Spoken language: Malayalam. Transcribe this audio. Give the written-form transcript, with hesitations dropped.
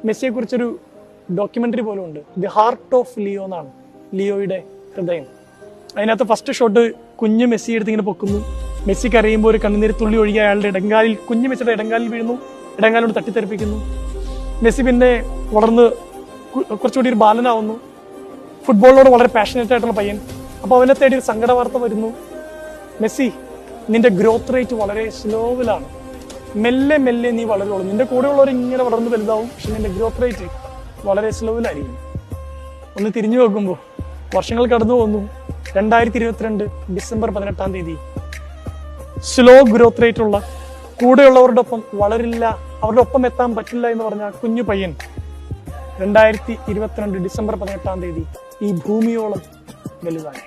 മെസ്സിയെ കുറിച്ചൊരു ഡോക്യുമെന്ററി പോലും ഉണ്ട്, ദി ഹാർട്ട് ഓഫ് ലിയോ എന്നാണ്, ലിയോയുടെ ഹൃദയം. അതിനകത്ത് ഫസ്റ്റ് ഷോട്ട് കുഞ്ഞു മെസ്സി എടുത്ത് ഇങ്ങനെ പൊക്കുന്നു. മെസ്സി കരയുമ്പോൾ ഒരു കണ്ണുനീര് തുള്ളി ഒഴുകി അയാളുടെ ഇടങ്കാലിൽ, കുഞ്ഞു മെസ്സിയുടെ ഇടങ്കാലിൽ വീഴുന്നു, ഇടങ്കാലോട് തട്ടിത്തെറിപ്പിക്കുന്നു. മെസ്സി പിന്നെ വളർന്ന് കുറച്ചുകൂടി ഒരു ബാലനാവുന്നു, ഫുട്ബോളിനോട് വളരെ പാഷനേറ്റ് ആയിട്ടുള്ള പയ്യൻ. അപ്പോൾ അവനെ തേടി ഒരു സങ്കട വാർത്ത വരുന്നു, മെസ്സി നിന്റെ ഗ്രോത്ത് റേറ്റ് വളരെ സ്ലോവിലാണ്, മെല്ലെ മെല്ലെ നീ വളരുള്ളൂ, നിന്റെ കൂടെയുള്ളവർ ഇങ്ങനെ വളർന്ന് വലുതാവും, പക്ഷെ നിന്റെ ഗ്രോത്ത് റേറ്റ് വളരെ സ്ലോവിലായിരിക്കും. ഒന്ന് തിരിഞ്ഞു നോക്കുമ്പോൾ വർഷങ്ങൾ കടന്നു പോകുന്നു. 2022 ഡിസംബർ 18 സ്ലോ ഗ്രോത്ത് റേറ്റ് ഉള്ള, കൂടെയുള്ളവരുടെ ഒപ്പം വളരില്ല, അവരുടെ ഒപ്പം എത്താൻ പറ്റില്ല എന്ന് പറഞ്ഞ കുഞ്ഞു പയ്യൻ 2022 ഡിസംബർ 18 ഈ ഭൂമിയോളം വലുതായി.